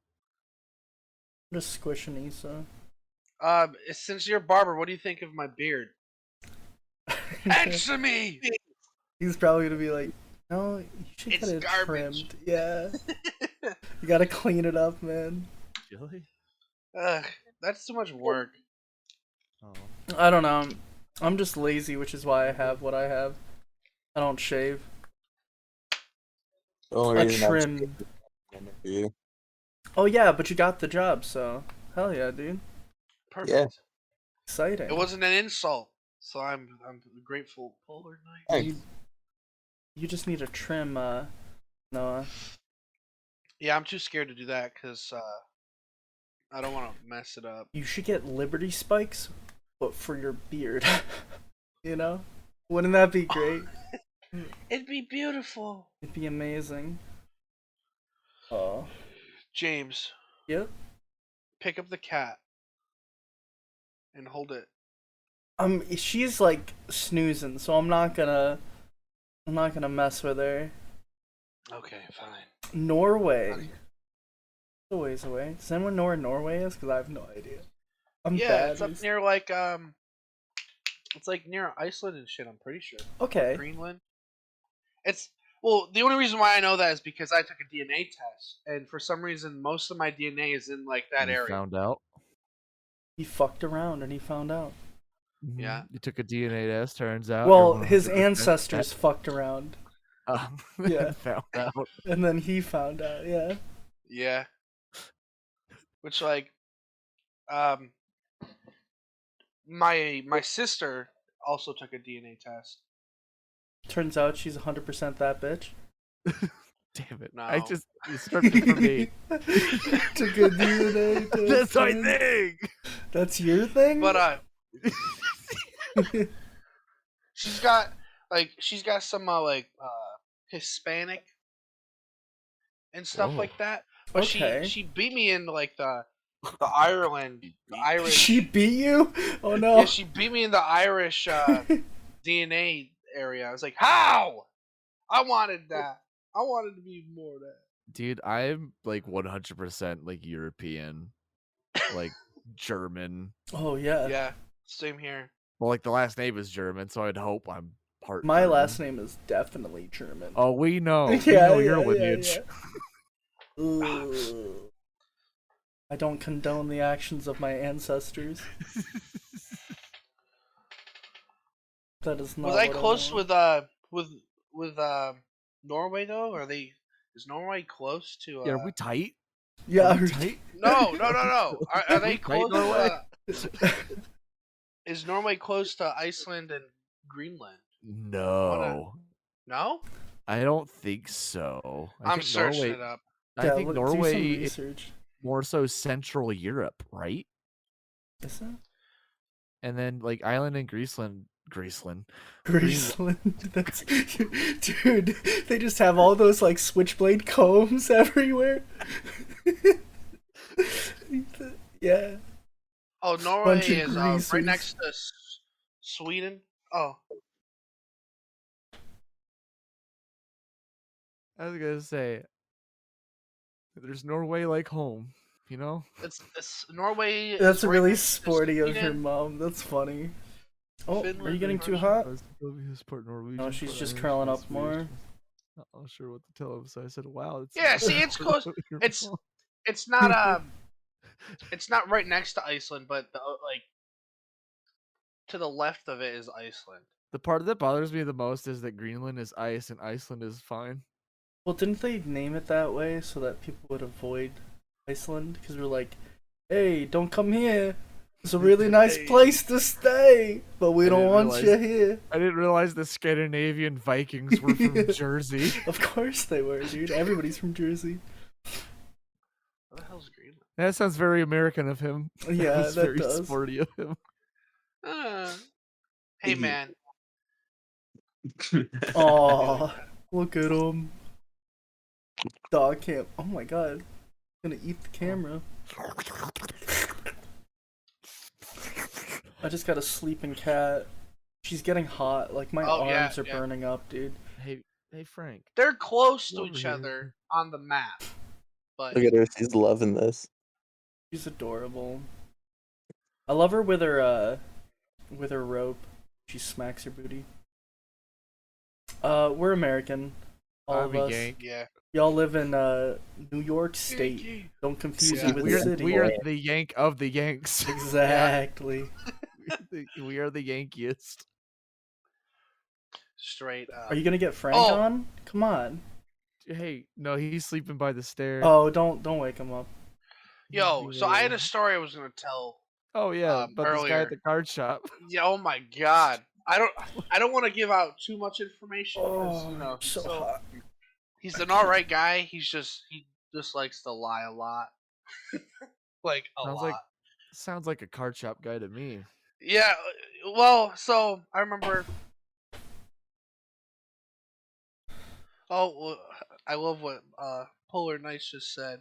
I'm just squishing Issa. Since you're a barber, what do you think of my beard? Answer me. He's probably gonna be like, no, you should It's get it garbage. trimmed. Yeah. You gotta clean it up, man. Really? Ugh, that's too much work. Oh. I don't know. I'm just lazy, which is why I have what I have. I don't shave. The only A reason I'm trim. saying it for you. Oh yeah, but you got the job, so hell yeah, dude. Perfect. Yeah. Exciting. It wasn't an insult, so I'm grateful. Polar night. Thanks. You just need a trim, Noah. Yeah, I'm too scared to do that because I don't want to mess it up. You should get Liberty spikes, but for your beard. You know? Wouldn't that be great? It'd be beautiful. It'd be amazing. Oh. James, Yep. pick up the cat and hold it. She's like snoozing, so I'm not gonna mess with her. Okay, fine. Norway. Okay. A ways away. Does anyone know where Norway is? Because I have no idea. I'm Yeah, bad. it's up near like it's like near Iceland and shit. I'm pretty sure. Okay. Greenland. It's well, the only reason why I know that is because I took a DNA test, and for some reason, most of my DNA is in like that You area. found out. He fucked around and he found out. Yeah. You took a DNA test. Turns out. Well, you're his 100% ancestors fucked around, Yeah. found out. and then he found out. Yeah. Yeah. Which like, my sister also took a DNA test. Turns out she's 100% that bitch. Damn it! No. I just you stripped it from me. Took a DNA test. That's my man. thing. That's your thing? But she's got some Hispanic and stuff Whoa. like that. But Okay. she beat me in like the Ireland, the Irish. She beat you? Oh no. Yeah, she beat me in the Irish DNA area. I was like, how? I wanted that. I wanted to be more of that. Dude, I'm like 100% like European, like German. Oh yeah. Yeah, same here. Well, like the last name is German, so I'd hope I'm part. My German. last name is definitely German. Oh, we know. We Yeah, know your yeah, lineage. Ugh. I don't condone the actions of my ancestors. That is not. Was I what close want. with Norway though? Is Norway close to? Yeah, are we tight? Yeah. Are we tight? No. Are they We tight, close? Norway? Is Norway close to Iceland and Greenland? No, No, I don't think so. I'm think searching Norway, it up. I think do some Norway is research. more so Central Europe, right? Is that? And then like Ireland and Greeceland. Graceland. That's dude. They just have all those like switchblade combs everywhere. Yeah. Oh, Norway Bunch of is right greasers. next to Sweden. Oh, I was gonna say, there's Norway like home, you know? it's Norway. That's is right really next to sporty of your Sweden. mom. That's funny. Oh, are you Finland getting and too Russia. hot? No, she's just curling up more. Not sure what to tell him, so I said, "Wow, it's Yeah, see, it's close. It's not it's not right next to Iceland, but like to the left of it is Iceland. The part that bothers me the most is that Greenland is ice and Iceland is fine. Well, didn't they name it that way so that people would avoid Iceland? Because we're like, hey, don't come here. It's a really nice place to stay, but we don't want you here. I didn't realize the Scandinavian Vikings were from Jersey. Of course they were, dude. Everybody's from Jersey. What the hell's Greenland? That sounds very American of him. Yeah, That's that very does. sporty of him. Hey man, Aw, look at him. Dog camp. Oh my god. Gonna eat the camera. I just got a sleeping cat. She's getting hot. Like my arms are burning up, dude. Hey, Frank. they're close to Over each here. other on the map, but Look at her. She's loving this. She's adorable. I love her with her rope. She smacks her booty. We're American. All Army of us. gang. yeah. Y'all live in New York State. Don't confuse Yeah. it with the city. We are the Yank of the Yanks. Exactly. We are the Yankiest. Straight up. Are you gonna get Frank Oh. on? Come on. Hey, no, he's sleeping by the stairs. Oh, don't wake him up. Yo, so I had a story I was gonna tell. Oh yeah, but this guy earlier. at the card shop. Yeah, oh my god. I don't want to give out too much information because Oh, you know so hot. he's an alright guy. He's just he just likes to lie a lot. Like a lot. Sounds like a card shop guy to me. Yeah, well, so I remember. Oh, well, I love what Polar Knights just said.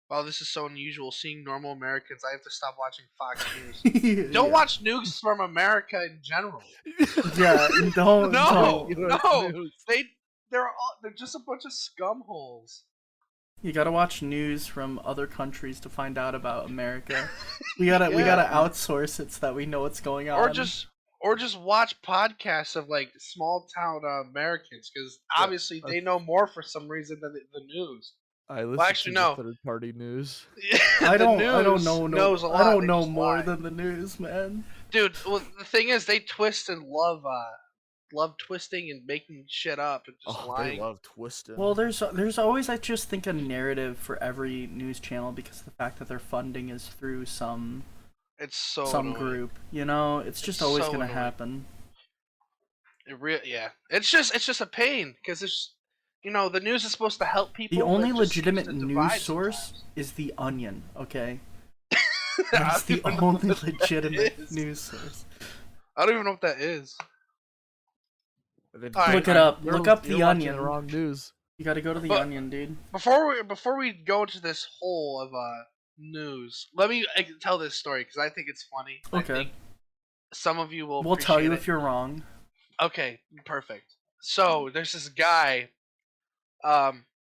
Wow, this is so unusual. Seeing normal Americans, I have to stop watching Fox News. Don't watch news from America in general. Yeah, don't. No, don't. no, they're just a bunch of scumholes. You gotta watch news from other countries to find out about America. We gotta outsource it so that we know what's going on. Or just watch podcasts of like small town Americans, because obviously they know more for some reason than the news. I listen to the third-party news. I don't know. Knows a lot. I don't know more than the news, man. Dude, well, the thing is, they twist and love twisting and making shit up and just lying. They love twisting. Well, there's always, I just think, a narrative for every news channel because of the fact that their funding is through some annoying. Group. You know, it's just always gonna happen. It's just a pain because it's, you know, the news is supposed to help people. The only legitimate news source is The Onion. Okay, that's the only legitimate news source. I don't even know what that is. Look it up. Look up The Onion. The wrong news. You gotta go to The Onion, dude. Before we go into this hole of news, let me tell this story because I think it's funny. Okay. I think some of you will. We'll tell you if you're wrong. Okay, perfect. So there's this guy.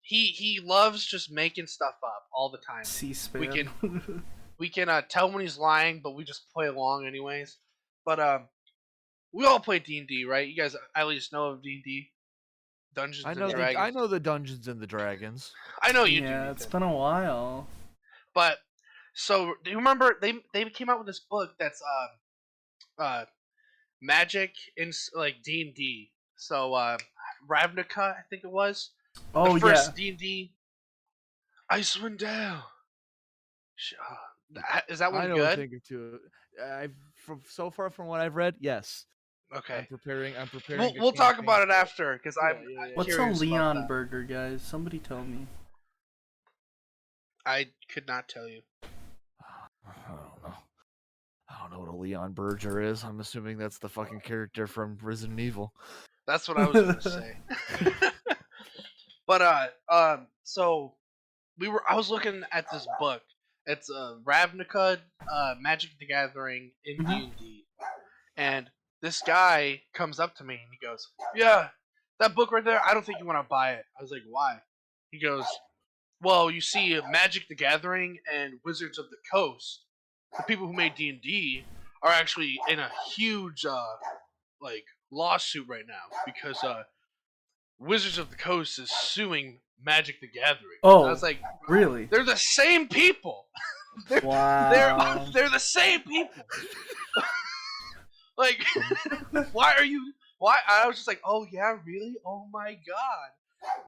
He loves just making stuff up all the time. C-SPAN. We can tell when he's lying, but we just play along anyways. But we all play D&D, right? You guys at least know of D&D, Dungeons and Dragons. I know the Dungeons and the Dragons. I know you do. Yeah, it's been a while. But so do you remember they came out with this book that's magic in like D&D. So Ravnica, I think it was. Oh, the first D&D. Icewind Dale. Is that one I know good? a thing or two. So far from what I've read, yes. Okay. I'm preparing. We'll talk about it after because I'm What's a curious Leon about that. burger, guys? Somebody tell me. I could not tell you. I don't know what a Leon Berger is. I'm assuming that's the fucking character from Resident Evil. That's what I was gonna say. But so I was looking at this book. It's Ravnica, Magic the Gathering in D&D, and this guy comes up to me and he goes, "Yeah, that book right there. I don't think you want to buy it." I was like, "Why?" He goes, "Well, you see, Magic the Gathering and Wizards of the Coast, the people who made D&D, are actually in a huge like lawsuit right now because Wizards of the Coast is suing Magic the Gathering." Oh, and I was like, really? They're the same people. Wow. They're the same people. Like, why are you? Why? I was just like, oh yeah, really? Oh my god.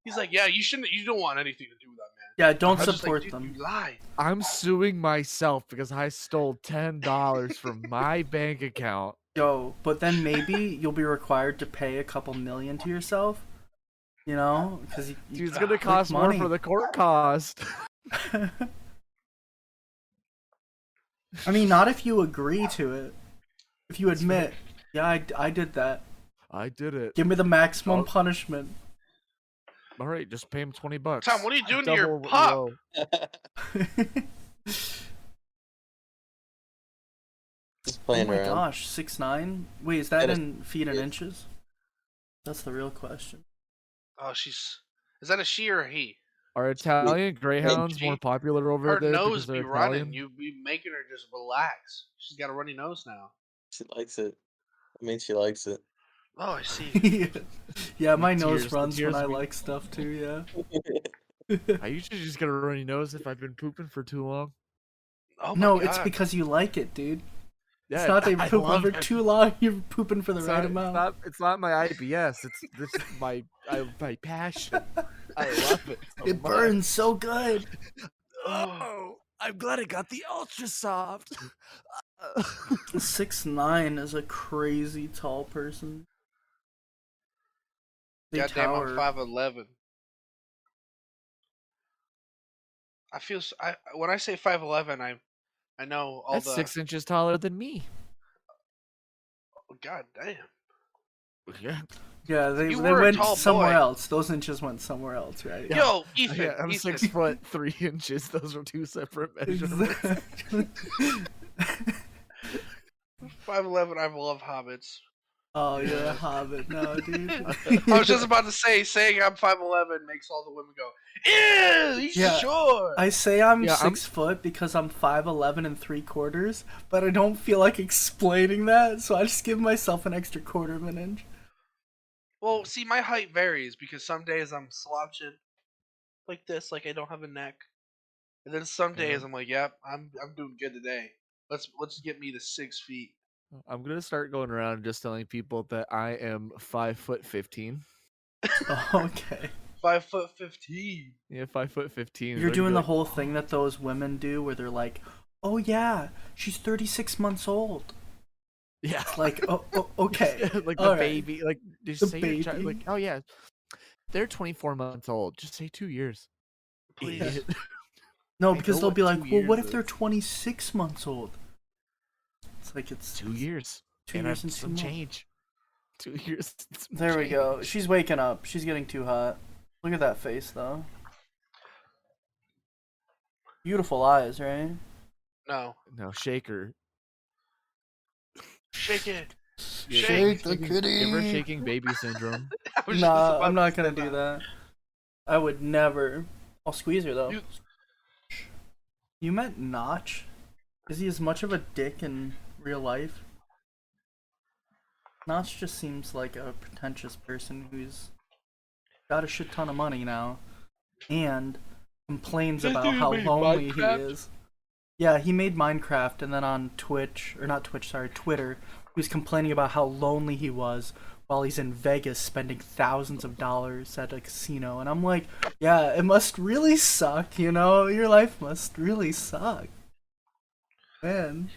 He's like, yeah, you shouldn't. You don't want anything to do with that, man. Yeah, don't support like, them. You lied. I'm suing myself because I stole $10 from my bank account. Yo, but then maybe you'll be required to pay a couple million to yourself. You know, because it's gonna cost more for the court cost. I mean, not if you agree to it. If you admit, yeah, I did that. I did it. Give me the maximum punishment. All right, just pay him $20. Tom, what are you doing to your pup? Just playing around. Oh my gosh, 6'9"? Wait, is that in feet and inches? That's the real question. Oh, is that a she or a he? Are Italian greyhounds more popular over her there? Her nose be running. Italian? You be making her just relax. She's got a runny nose now. She likes it. I mean, she likes it. Oh, I see. Yeah, my nose runs when I like stuff too, yeah. I usually just get a runny nose if I've been pooping for too long. Oh no, God. It's because you like it, dude. Yeah, it's not that you're pooping for too long, you're pooping for the right amount. It's not my IBS, it's my passion. I love it. So it burns so good. Oh, I'm glad I got the ultra soft. 6'9" is a crazy tall person. Goddamn, I'm 5'11". I feel when I say 5'11", I know all That's the 6 inches taller than me. God damn. Yeah. Yeah, they You were a went tall somewhere boy. else. Those inches went somewhere else, right? Yeah. Yo, Ethan. Yeah, I'm Ethan. 6'3". Those are two separate measurements. Exactly. 5'11". I love hobbits. Oh, you're a hobbit now, dude. I was just about to saying I'm 5'11" makes all the women go, ew, he's Yeah. short. I say I'm Yeah, 6 foot because I'm 5'11" and 3/4, but I don't feel like explaining that, so I just give myself an extra quarter of an inch. Well, see, my height varies because some days I'm slouching like this, like I don't have a neck, and then some days I'm like, yep, I'm doing good today. Let's get me to 6 feet. I'm gonna start going around and just telling people that I am 5'15". Oh, okay. 5'15". Yeah, 5'15". You're They're gonna doing be the like, whole thing that those women do where they're like, oh yeah, she's 36 months old. yeah, Like, oh okay. like the All right. baby, like just The say your child, like, baby. oh yeah, they're 24 months old. Just say 2 years. Please. Idiot. No, I because know they'll what be like, 2 well, what years if they're is. 26 months old? It's like it's 2 years. 2 and years and 2 some months. change. 2 years. And some There we go. change. She's waking up. She's getting too hot. Look at that face, though. Beautiful eyes, right? No. No, shaker. Shake it. Yeah, Shake the kitty. Give her shaking baby syndrome. I was just Nah, about I'm not to gonna say do that. I would never. I'll squeeze her though. You- You meant Notch? Is he as much of a dick in real life? Notch just seems like a pretentious person who's got a shit ton of money now and complains That about dude how made lonely he Minecraft? is. Yeah, he made Minecraft and then on Twitch, or not Twitch, sorry, Twitter, he was complaining about how lonely he was while he's in Vegas spending thousands of dollars at a casino. And I'm like, yeah, it must really suck, you know? Your life must really suck. Man.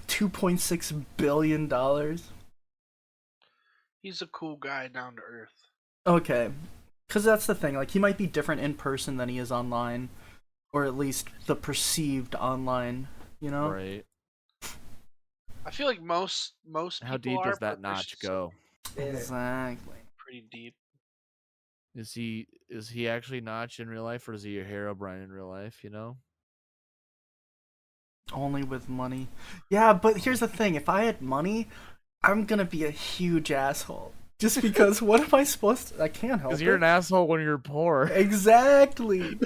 $2.6 billion. He's a cool guy down to earth. Okay. Because that's the thing. Like, he might be different in person than he is online. Or at least the perceived online, you know? Right. I feel like most How people deep are, does that but there's notch some go? Exactly. pretty deep. Is he actually Notch in real life, or is he a Herobrine in real life? You know. Only with money. Yeah, but here's the thing. If I had money, I'm gonna be a huge asshole. Just because, what am I supposed to... I can't help Because it. you're an asshole when you're poor. Exactly.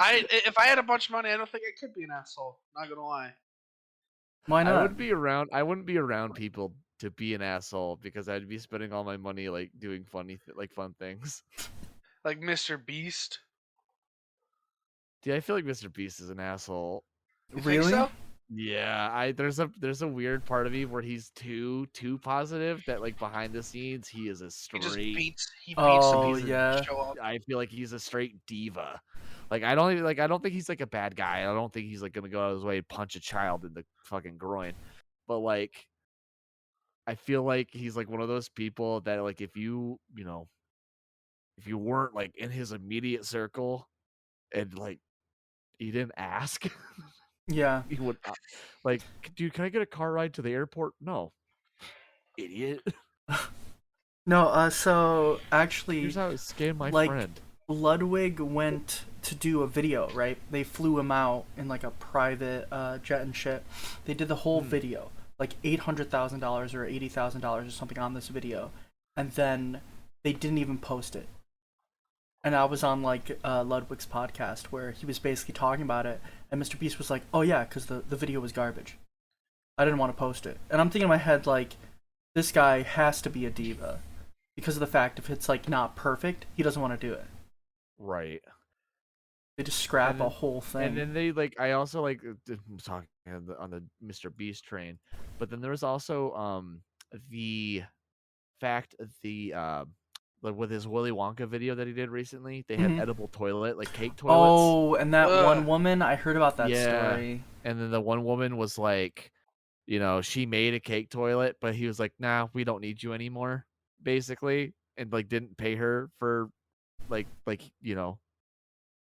If I had a bunch of money, I don't think I could be an asshole. Not gonna lie. Why not? I wouldn't be around people to be an asshole because I'd be spending all my money like doing fun things. Like Mr. Beast. Dude, I feel like Mr. Beast is an asshole. You Really? think so? Yeah, there's a weird part of me where he's too positive that like behind the scenes he is a He just straight. beats. He beats Oh, some yeah. show off. I feel like he's a straight diva. Like I don't think he's like a bad guy. I don't think he's like gonna go out of his way and punch a child in the fucking groin. But like I feel like he's like one of those people that like if you weren't like in his immediate circle and like he didn't ask, Yeah. he would like, dude, can I get a car ride to the airport? No, idiot. No, so actually, Here's how I scam my like, friend. Ludwig went to do a video, right? They flew him out in like a private jet and shit. They did the whole video, like $800,000 or $80,000 or something on this video, and then they didn't even post it. And I was on like Ludwig's podcast where he was basically talking about it, and Mr. Beast was like, "Oh yeah, because the video was garbage. I didn't want to post it." And I'm thinking in my head like, this guy has to be a diva because of the fact if it's like not perfect, he doesn't want to do it. Right. They just scrap And a then- whole thing. And then they like I also like I'm talking on the Mr. Beast train, but then there was also the fact the like with his Willy Wonka video that he did recently, they had Mhm. edible toilet, like cake toilets. Oh, and that Ugh. one woman, I heard about that Yeah. story. And then the one woman was like, she made a cake toilet, but he was like, "Nah, we don't need you anymore," basically, and like didn't pay her for like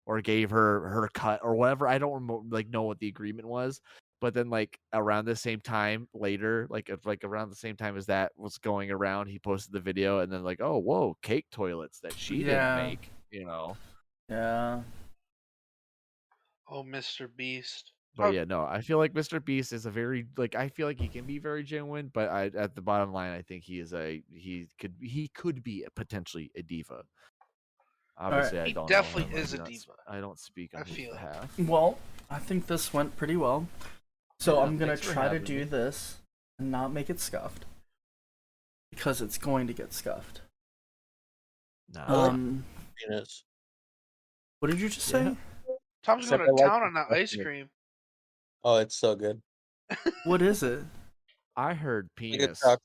or gave her cut or whatever. I don't know what the agreement was. But then like around the same time later, like around the same time as that was going around, he posted the video and then like, oh whoa, cake toilets that she didn't make, Yeah. Oh, Mr. Beast. But yeah, no, I feel like Mr. Beast is a very I feel like he can be very genuine, but at the bottom line, I think he could be potentially a diva. Obviously, I He don't definitely know him. is a diva. I don't speak on I his feel it. behalf. Well, I think this went pretty well. So Yeah, I'm gonna thanks for try to having do me. this and not make it scuffed. Because it's going to get scuffed. Nah. Penis. What did you just say? Yeah. Tom's going Except to I like town the on that ice ice cream. cream. Oh, it's so good. What is it? I heard Like a penis. chocolate.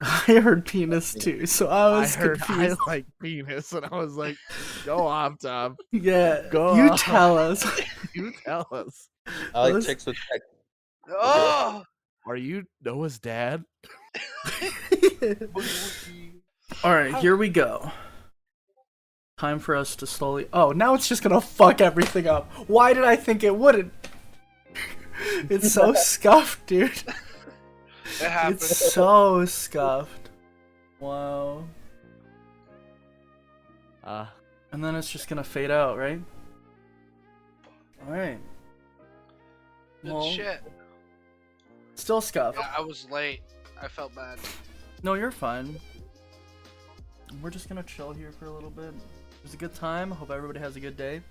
I heard penis too, so I was confused. I like penis, and I was like, "Go on, Tom. Yeah, Go you on. tell us. You tell us. I like Let's- chicks with tech. Oh! Are you Noah's dad?" Alright, here we go. Time for us to slowly... Oh, now it's just gonna fuck everything up. Why did I think it wouldn't? It's so scuffed, dude. It happened. It's so scuffed. Wow. And then it's just gonna fade out, right? Alright. Good Well, shit. still scuffed. Yeah, I was late. I felt bad. No, you're fine. We're just gonna chill here for a little bit. It was a good time. Hope everybody has a good day.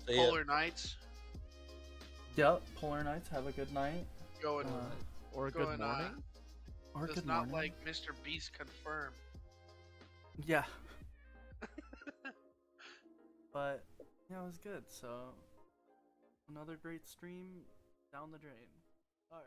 So, yeah. Polar nights. Yep, Polar Nights, have a good night. Going. Or a going good morning. Or does good not morning. like Mr. Beast confirm. Yeah. But, yeah, it was good. So, another great stream down the drain. Alright.